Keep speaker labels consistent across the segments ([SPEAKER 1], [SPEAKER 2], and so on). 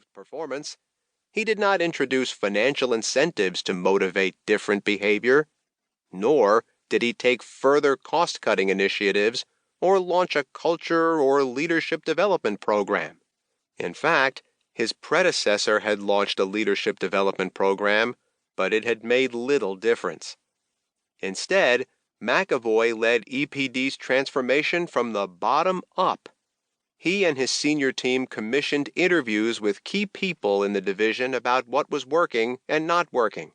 [SPEAKER 1] improved performance. He did not introduce financial incentives to motivate different behavior, nor did he take further cost-cutting initiatives or launch a culture or leadership development program. In fact, his predecessor had launched a leadership development program, but it had made little difference. Instead, McAvoy led EPD's transformation from the bottom up. He and his senior team commissioned interviews with key people in the division about what was working and not working.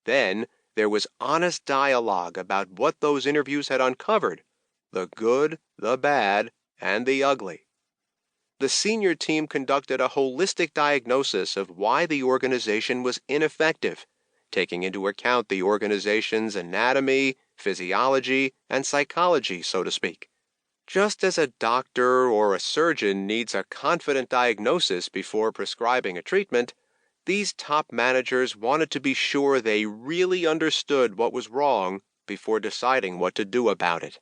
[SPEAKER 1] Then, there was honest dialogue about what those interviews had uncovered, the good, the bad, and the ugly. The senior team conducted a holistic diagnosis of why the organization was ineffective, taking into account the organization's anatomy, physiology, and psychology, so to speak. Just as a doctor or a surgeon needs a confident diagnosis before prescribing a treatment, these top managers wanted to be sure they really understood what was wrong before deciding what to do about it.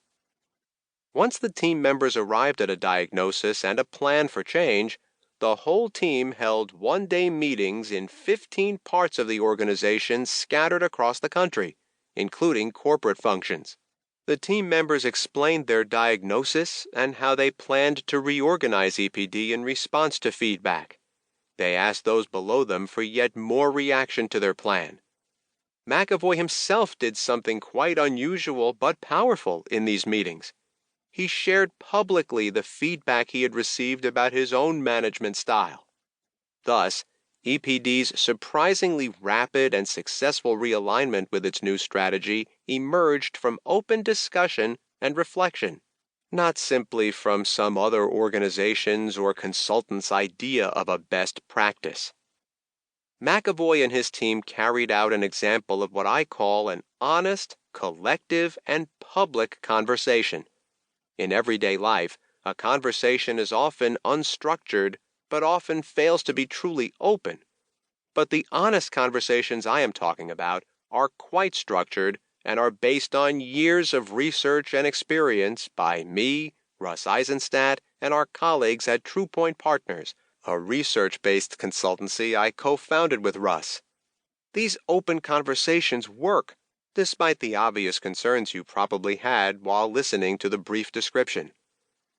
[SPEAKER 1] Once the team members arrived at a diagnosis and a plan for change, the whole team held one-day meetings in 15 parts of the organization scattered across the country, including corporate functions. The team members explained their diagnosis and how they planned to reorganize EPD in response to feedback. They asked those below them for yet more reaction to their plan. McAvoy himself did something quite unusual but powerful in these meetings. He shared publicly the feedback he had received about his own management style. Thus, EPD's surprisingly rapid and successful realignment with its new strategy emerged from open discussion and reflection, not simply from some other organization's or consultant's idea of a best practice. McAvoy and his team carried out an example of what I call an honest, collective, and public conversation. In everyday life, a conversation is often unstructured, but often fails to be truly open. But the honest conversations I am talking about are quite structured and are based on years of research and experience by me, Russ Eisenstadt, and our colleagues at TruePoint Partners, a research-based consultancy I co-founded with Russ. These open conversations work, despite the obvious concerns you probably had while listening to the brief description.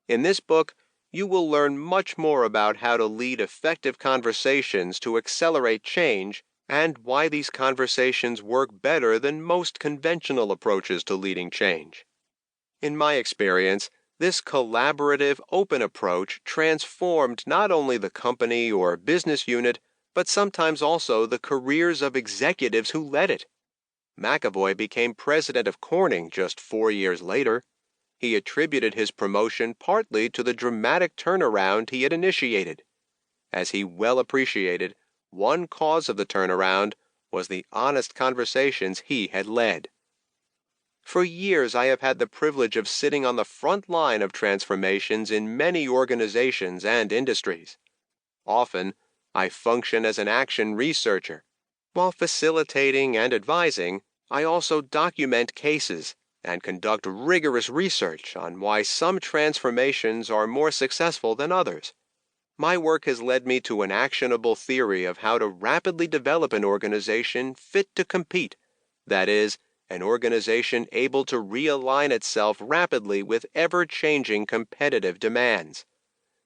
[SPEAKER 1] In this book, you will learn much more about how to lead effective conversations to accelerate change and why these conversations work better than most conventional approaches to leading change. In my experience, this collaborative, open approach transformed not only the company or business unit, but sometimes also the careers of executives who led it. McAvoy became president of Corning just 4 years later. He attributed his promotion partly to the dramatic turnaround he had initiated. As he well appreciated, one cause of the turnaround was the honest conversations he had led. For years I have had the privilege of sitting on the front line of transformations in many organizations and industries. Often, I function as an action researcher. While facilitating and advising, I also document cases and conduct rigorous research on why some transformations are more successful than others. My work has led me to an actionable theory of how to rapidly develop an organization fit to compete, that is, an organization able to realign itself rapidly with ever-changing competitive demands.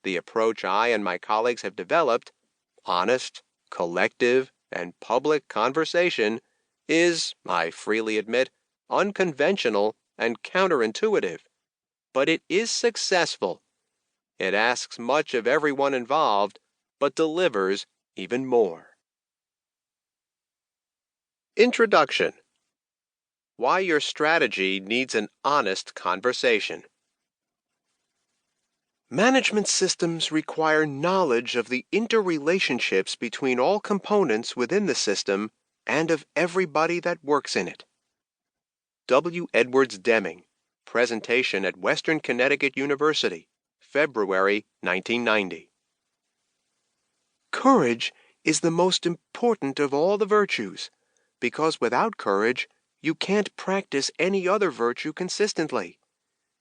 [SPEAKER 1] The approach I and my colleagues have developed, honest, collective, and public conversation, is, I freely admit, unconventional and counterintuitive. But it is successful. It asks much of everyone involved, but delivers even more. Introduction. Why your strategy needs an honest conversation. Management systems require knowledge of the interrelationships between all components within the system and of everybody that works in it. W. Edwards Deming, presentation at Western Connecticut University, February 1990. Courage is the most important of all the virtues, because without courage, you can't practice any other virtue consistently.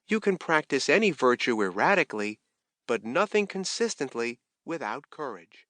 [SPEAKER 1] You can practice any virtue erratically, but nothing consistently without courage.